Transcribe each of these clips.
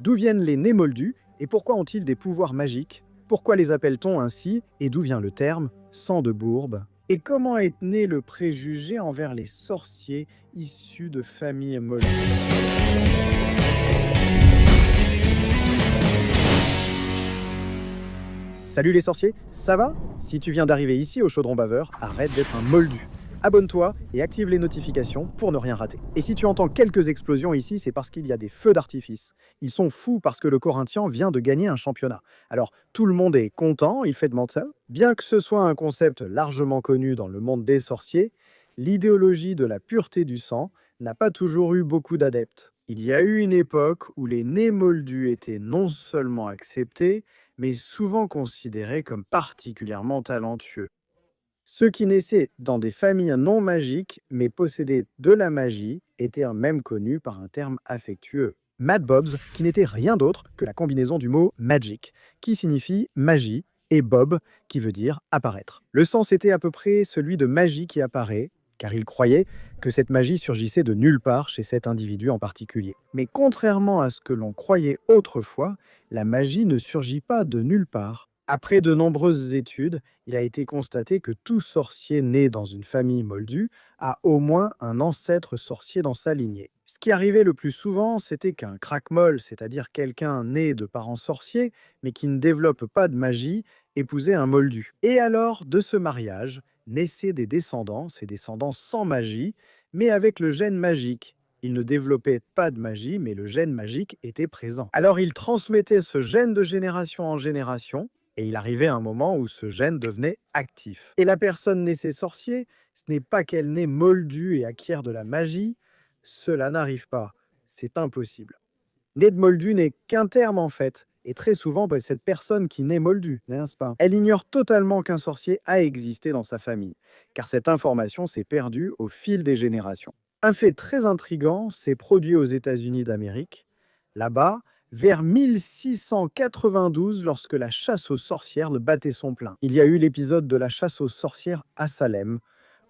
D'où viennent les nés moldus et pourquoi ont-ils des pouvoirs magiques? Pourquoi les appelle-t-on ainsi et d'où vient le terme sang de bourbe? Et comment est né le préjugé envers les sorciers issus de familles moldues? Salut les sorciers, ça va? Si tu viens d'arriver ici au Chaudron Baveur, arrête d'être un moldu. Abonne-toi et active les notifications pour ne rien rater. Et si tu entends quelques explosions ici, c'est parce qu'il y a des feux d'artifice. Ils sont fous parce que le Corinthien vient de gagner un championnat. Alors tout le monde est content, il fait de ça. Bien que ce soit un concept largement connu dans le monde des sorciers, l'idéologie de la pureté du sang n'a pas toujours eu beaucoup d'adeptes. Il y a eu une époque où les nés moldus étaient non seulement acceptés, mais souvent considérés comme particulièrement talentueux. Ceux qui naissaient dans des familles non magiques, mais possédaient de la magie, étaient même connus par un terme affectueux. Mad Bobs, qui n'était rien d'autre que la combinaison du mot magic, qui signifie magie, et Bob, qui veut dire apparaître. Le sens était à peu près celui de magie qui apparaît, car il croyait que cette magie surgissait de nulle part chez cet individu en particulier. Mais contrairement à ce que l'on croyait autrefois, la magie ne surgit pas de nulle part. Après de nombreuses études, il a été constaté que tout sorcier né dans une famille moldue a au moins un ancêtre sorcier dans sa lignée. Ce qui arrivait le plus souvent, c'était qu'un craquemol, c'est-à-dire quelqu'un né de parents sorciers, mais qui ne développe pas de magie, épousait un moldu. Et alors, de ce mariage, naissaient des descendants, ces descendants sans magie, mais avec le gène magique. Ils ne développaient pas de magie, mais le gène magique était présent. Alors ils transmettaient ce gène de génération en génération, et il arrivait un moment où ce gène devenait actif. Et la personne naissait sorcier, ce n'est pas qu'elle naît moldue et acquiert de la magie, cela n'arrive pas. C'est impossible. Né de moldu n'est qu'un terme en fait. Et très souvent, cette personne qui naît moldue, n'est-ce pas? Elle ignore totalement qu'un sorcier a existé dans sa famille, car cette information s'est perdue au fil des générations. Un fait très intrigant s'est produit aux États-Unis d'Amérique. Là-bas, vers 1692, lorsque la chasse aux sorcières battait son plein. Il y a eu l'épisode de la chasse aux sorcières à Salem,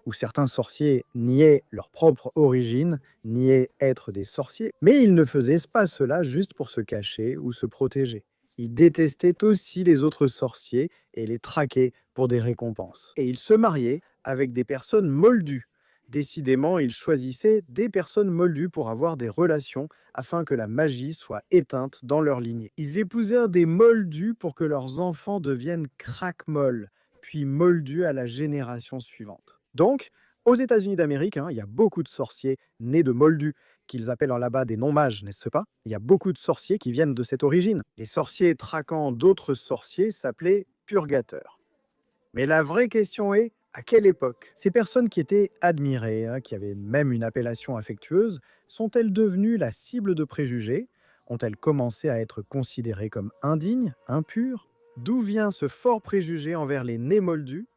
où certains sorciers niaient leur propre origine, niaient être des sorciers, mais ils ne faisaient pas cela juste pour se cacher ou se protéger. Ils détestaient aussi les autres sorciers et les traquaient pour des récompenses. Et ils se mariaient avec des personnes moldues. Décidément, ils choisissaient des personnes moldues pour avoir des relations afin que la magie soit éteinte dans leur lignée. Ils épousèrent des moldus pour que leurs enfants deviennent craquemolles, puis moldus à la génération suivante. Donc, aux États-Unis d'Amérique, il y a beaucoup de sorciers nés de moldus, qu'ils appellent là-bas des non-mages, n'est-ce pas? Il y a beaucoup de sorciers qui viennent de cette origine. Les sorciers traquant d'autres sorciers s'appelaient purgateurs. Mais la vraie question est, à quelle époque? Ces personnes qui étaient admirées, qui avaient même une appellation affectueuse, sont-elles devenues la cible de préjugés? Ont-elles commencé à être considérées comme indignes, impures? D'où vient ce fort préjugé envers les nés moldus?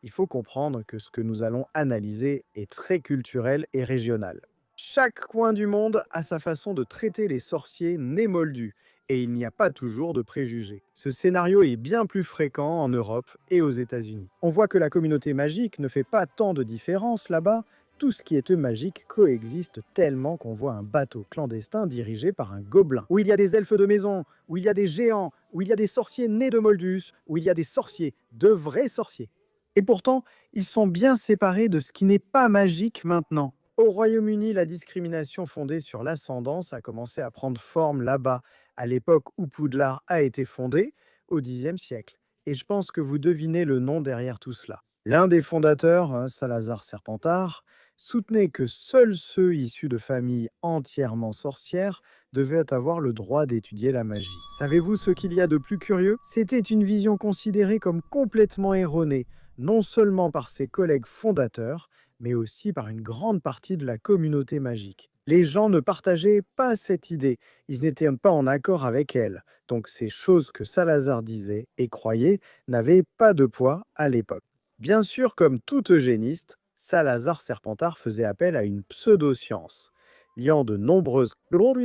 Il faut comprendre que ce que nous allons analyser est très culturel et régional. Chaque coin du monde a sa façon de traiter les sorciers nés moldus, et il n'y a pas toujours de préjugés. Ce scénario est bien plus fréquent en Europe et aux États-Unis. On voit que la communauté magique ne fait pas tant de différence là-bas. Tout ce qui est magique coexiste tellement qu'on voit un bateau clandestin dirigé par un gobelin, où il y a des elfes de maison, où il y a des géants, où il y a des sorciers nés de Moldus, où il y a des sorciers, de vrais sorciers. Et pourtant, ils sont bien séparés de ce qui n'est pas magique maintenant. Au Royaume-Uni, la discrimination fondée sur l'ascendance a commencé à prendre forme là-bas, à l'époque où Poudlard a été fondé, au Xe siècle. Et je pense que vous devinez le nom derrière tout cela. L'un des fondateurs, Salazar Serpentard, soutenait que seuls ceux issus de familles entièrement sorcières devaient avoir le droit d'étudier la magie. Savez-vous ce qu'il y a de plus curieux? C'était une vision considérée comme complètement erronée, non seulement par ses collègues fondateurs, mais aussi par une grande partie de la communauté magique. Les gens ne partageaient pas cette idée, ils n'étaient pas en accord avec elle, donc ces choses que Salazar disait et croyait n'avaient pas de poids à l'époque. Bien sûr, comme tout eugéniste, Salazar Serpentard faisait appel à une pseudo-science, liant de nombreuses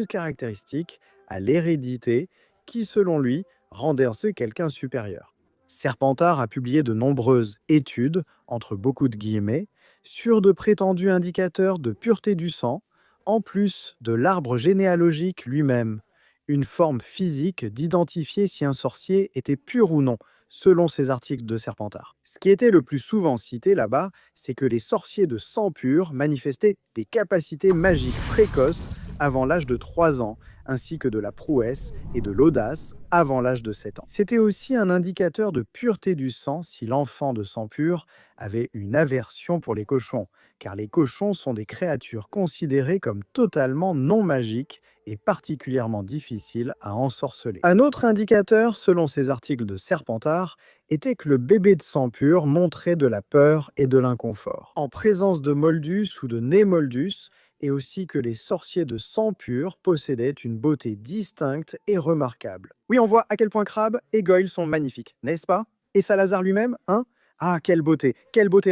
caractéristiques à l'hérédité qui, selon lui, rendait quelqu'un supérieur. Serpentard a publié de nombreuses études, entre beaucoup de guillemets, sur de prétendus indicateurs de pureté du sang, en plus de l'arbre généalogique lui-même, une forme physique d'identifier si un sorcier était pur ou non, selon ces articles de Serpentard. Ce qui était le plus souvent cité là-bas, c'est que les sorciers de sang pur manifestaient des capacités magiques précoces avant l'âge de 3 ans, ainsi que de la prouesse et de l'audace avant l'âge de 7 ans. C'était aussi un indicateur de pureté du sang si l'enfant de sang pur avait une aversion pour les cochons, car les cochons sont des créatures considérées comme totalement non magiques et particulièrement difficiles à ensorceler. Un autre indicateur, selon ces articles de Serpentard, était que le bébé de sang pur montrait de la peur et de l'inconfort. En présence de moldus ou de némoldus, et aussi que les sorciers de sang pur possédaient une beauté distincte et remarquable. Oui, on voit à quel point Crabbe et Goyle sont magnifiques, n'est-ce pas? Et Salazar lui-même, hein? Ah, quelle beauté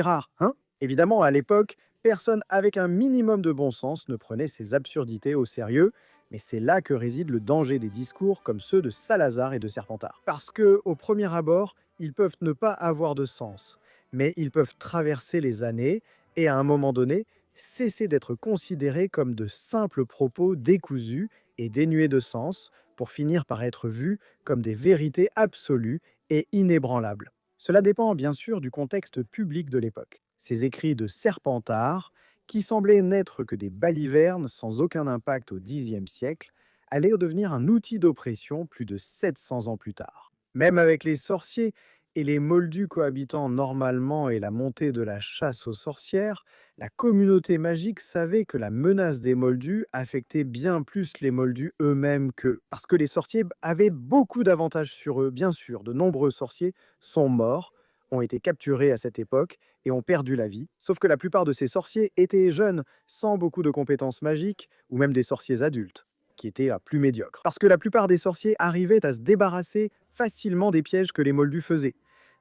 rare, hein? Évidemment, à l'époque, personne avec un minimum de bon sens ne prenait ces absurdités au sérieux, mais c'est là que réside le danger des discours comme ceux de Salazar et de Serpentard. Parce que, au premier abord, ils peuvent ne pas avoir de sens, mais ils peuvent traverser les années et à un moment donné, cesser d'être considérés comme de simples propos décousus et dénués de sens pour finir par être vus comme des vérités absolues et inébranlables. Cela dépend bien sûr du contexte public de l'époque. Ces écrits de Serpentard, qui semblaient n'être que des balivernes sans aucun impact au Xe siècle, allaient devenir un outil d'oppression plus de 700 ans plus tard. Même avec les sorciers et les moldus cohabitant normalement et la montée de la chasse aux sorcières, la communauté magique savait que la menace des moldus affectait bien plus les moldus eux-mêmes qu'eux. Parce que les sorciers avaient beaucoup d'avantages sur eux, bien sûr. De nombreux sorciers sont morts, ont été capturés à cette époque et ont perdu la vie. Sauf que la plupart de ces sorciers étaient jeunes, sans beaucoup de compétences magiques, ou même des sorciers adultes, qui étaient plus médiocres. Parce que la plupart des sorciers arrivaient à se débarrasser facilement des pièges que les moldus faisaient.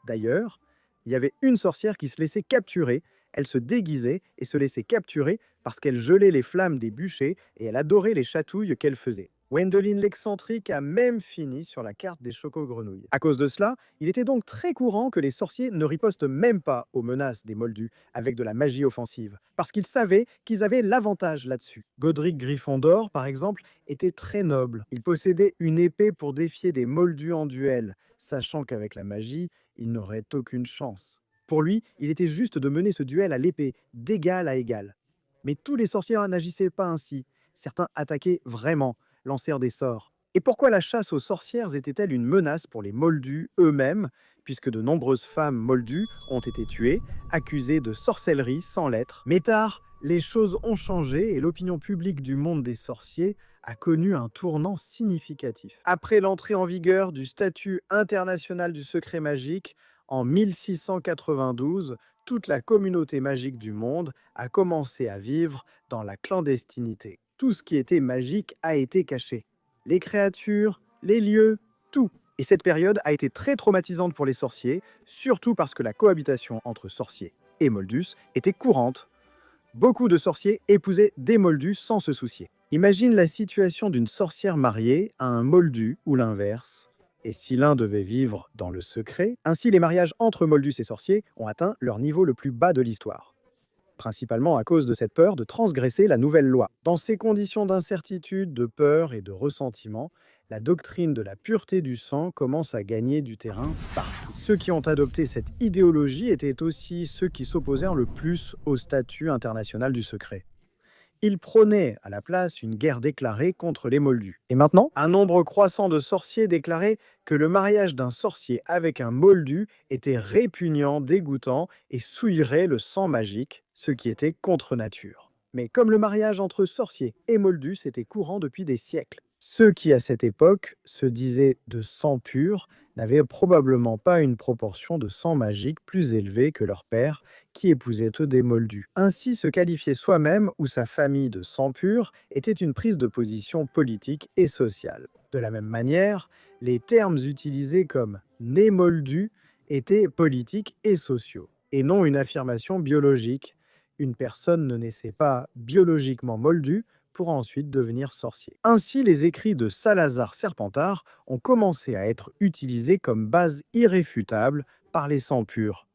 D'ailleurs, il y avait une sorcière qui se laissait capturer, elle se déguisait et se laissait capturer parce qu'elle gelait les flammes des bûchers et elle adorait les chatouilles qu'elle faisait. Wendelin l'excentrique a même fini sur la carte des chocos-grenouilles. À cause de cela, il était donc très courant que les sorciers ne ripostent même pas aux menaces des moldus avec de la magie offensive, parce qu'ils savaient qu'ils avaient l'avantage là-dessus. Godric Gryffondor, par exemple, était très noble. Il possédait une épée pour défier des moldus en duel, sachant qu'avec la magie, il n'aurait aucune chance. Pour lui, il était juste de mener ce duel à l'épée, d'égal à égal. Mais tous les sorciers n'agissaient pas ainsi. Certains attaquaient vraiment, lancèrent des sorts. Et pourquoi la chasse aux sorcières était-elle une menace pour les moldus eux-mêmes, puisque de nombreuses femmes moldues ont été tuées, accusées de sorcellerie sans l'être? Mais tard, les choses ont changé et l'opinion publique du monde des sorciers a connu un tournant significatif. Après l'entrée en vigueur du statut international du secret magique, en 1692, toute la communauté magique du monde a commencé à vivre dans la clandestinité. Tout ce qui était magique a été caché. Les créatures, les lieux, tout. Et cette période a été très traumatisante pour les sorciers, surtout parce que la cohabitation entre sorciers et moldus était courante. Beaucoup de sorciers épousaient des moldus sans se soucier. Imagine la situation d'une sorcière mariée à un moldu ou l'inverse. Et si l'un devait vivre dans le secret, ainsi les mariages entre moldus et sorciers ont atteint leur niveau le plus bas de l'histoire. Principalement à cause de cette peur de transgresser la nouvelle loi. Dans ces conditions d'incertitude, de peur et de ressentiment, la doctrine de la pureté du sang commence à gagner du terrain partout. Ceux qui ont adopté cette idéologie étaient aussi ceux qui s'opposèrent le plus au statut international du secret. Ils prônaient à la place une guerre déclarée contre les moldus. Et maintenant, un nombre croissant de sorciers déclaraient que le mariage d'un sorcier avec un moldu était répugnant, dégoûtant et souillerait le sang magique, ce qui était contre nature. Mais comme le mariage entre sorciers et moldus était courant depuis des siècles, ceux qui, à cette époque, se disaient de sang pur n'avaient probablement pas une proportion de sang magique plus élevée que leur père, qui épousait eux des moldus. Ainsi, se qualifier soi-même ou sa famille de sang pur était une prise de position politique et sociale. De la même manière, les termes utilisés comme « né moldu » étaient politiques et sociaux, et non une affirmation biologique. Une personne ne naissait pas biologiquement moldue pour ensuite devenir sorcier. Ainsi, les écrits de Salazar Serpentard ont commencé à être utilisés comme base irréfutable par les sangs purs,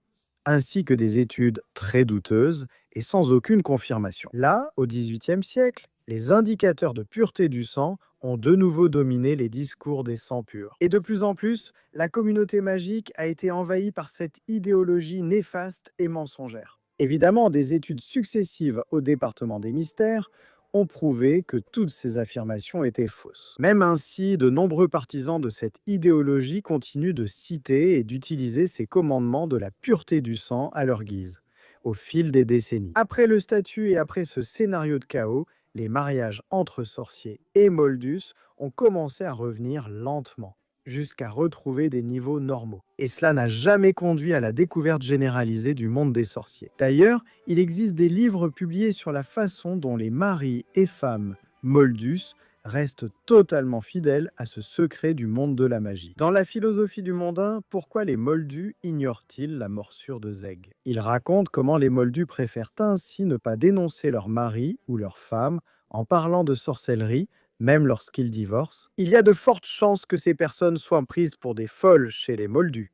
ainsi que des études très douteuses et sans aucune confirmation. Là, au XVIIIe siècle, les indicateurs de pureté du sang ont de nouveau dominé les discours des sangs purs. Et de plus en plus, la communauté magique a été envahie par cette idéologie néfaste et mensongère. Évidemment, des études successives au département des mystères ont prouvé que toutes ces affirmations étaient fausses. Même ainsi, de nombreux partisans de cette idéologie continuent de citer et d'utiliser ces commandements de la pureté du sang à leur guise, au fil des décennies. Après le statut et après ce scénario de chaos, les mariages entre sorciers et moldus ont commencé à revenir lentement, jusqu'à retrouver des niveaux normaux. Et cela n'a jamais conduit à la découverte généralisée du monde des sorciers. D'ailleurs, il existe des livres publiés sur la façon dont les maris et femmes moldus restent totalement fidèles à ce secret du monde de la magie. Dans la philosophie du mondain, pourquoi les moldus ignorent-ils la morsure de Zeg? Ils racontent comment les moldus préfèrent ainsi ne pas dénoncer leur mari ou leur femme en parlant de sorcellerie, même lorsqu'ils divorcent. Il y a de fortes chances que ces personnes soient prises pour des folles chez les moldus.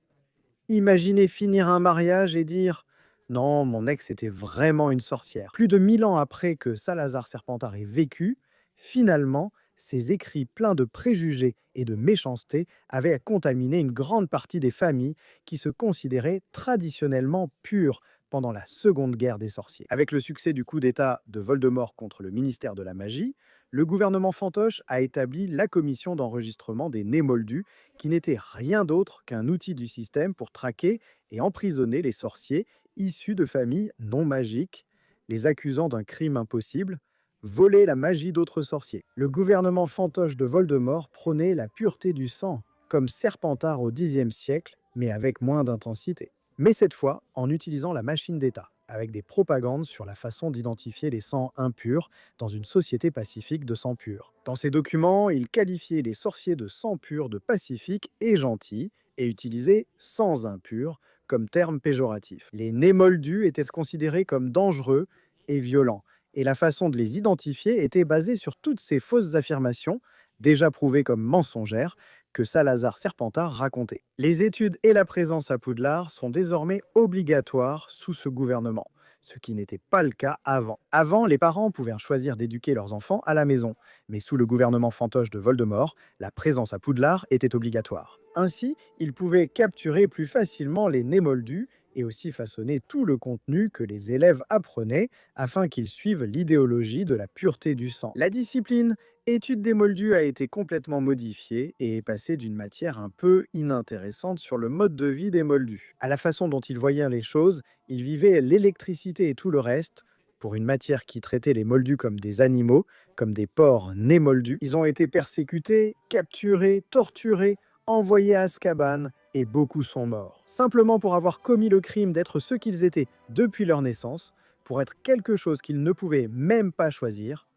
Imaginez finir un mariage et dire non, mon ex était vraiment une sorcière. Plus de 1000 ans après que Salazar Serpentard ait vécu, finalement, ces écrits pleins de préjugés et de méchanceté avaient contaminé une grande partie des familles qui se considéraient traditionnellement pures pendant la Seconde Guerre des Sorciers. Avec le succès du coup d'État de Voldemort contre le ministère de la Magie, le gouvernement fantoche a établi la commission d'enregistrement des nés moldus, qui n'était rien d'autre qu'un outil du système pour traquer et emprisonner les sorciers issus de familles non magiques, les accusant d'un crime impossible, voler la magie d'autres sorciers. Le gouvernement fantoche de Voldemort prônait la pureté du sang, comme Serpentard au Xe siècle, mais avec moins d'intensité. Mais cette fois, en utilisant la machine d'État, avec des propagandes sur la façon d'identifier les sangs impurs dans une société pacifique de sang pur. Dans ces documents, il qualifiait les sorciers de sang pur de pacifiques et gentils, et utilisait « sans impur » comme terme péjoratif. Les nés moldus étaient considérés comme dangereux et violents, et la façon de les identifier était basée sur toutes ces fausses affirmations, déjà prouvées comme mensongères, que Salazar Serpentard racontait. Les études et la présence à Poudlard sont désormais obligatoires sous ce gouvernement, ce qui n'était pas le cas avant. Avant, les parents pouvaient choisir d'éduquer leurs enfants à la maison, mais sous le gouvernement fantoche de Voldemort, la présence à Poudlard était obligatoire. Ainsi, ils pouvaient capturer plus facilement les nés moldus et aussi façonner tout le contenu que les élèves apprenaient afin qu'ils suivent l'idéologie de la pureté du sang. La discipline étude des moldus a été complètement modifiée et est passée d'une matière un peu inintéressante sur le mode de vie des moldus. À la façon dont ils voyaient les choses, ils vivaient l'électricité et tout le reste. Pour une matière qui traitait les moldus comme des animaux, comme des porcs nés moldus, ils ont été persécutés, capturés, torturés, envoyés à Azkaban, et beaucoup sont morts. Simplement pour avoir commis le crime d'être ce qu'ils étaient depuis leur naissance, pour être quelque chose qu'ils ne pouvaient même pas choisir,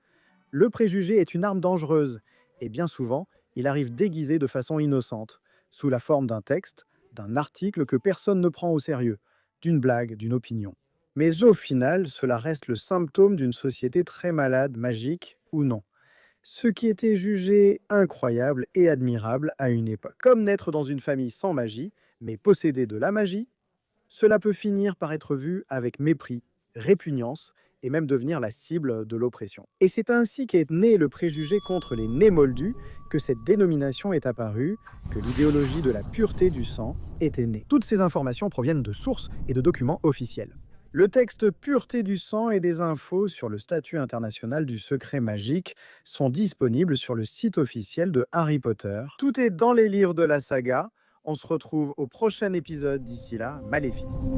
le préjugé est une arme dangereuse, et bien souvent, il arrive déguisé de façon innocente, sous la forme d'un texte, d'un article que personne ne prend au sérieux, d'une blague, d'une opinion. Mais au final, cela reste le symptôme d'une société très malade, magique ou non. Ce qui était jugé incroyable et admirable à une époque. Comme naître dans une famille sans magie, mais posséder de la magie, cela peut finir par être vu avec mépris, répugnance, et même devenir la cible de l'oppression. Et c'est ainsi qu'est né le préjugé contre les nés moldus, que cette dénomination est apparue, que l'idéologie de la pureté du sang était née. Toutes ces informations proviennent de sources et de documents officiels. Le texte Pureté du sang et des infos sur le statut international du secret magique sont disponibles sur le site officiel de Harry Potter. Tout est dans les livres de la saga. On se retrouve au prochain épisode. D'ici là, Maléfice.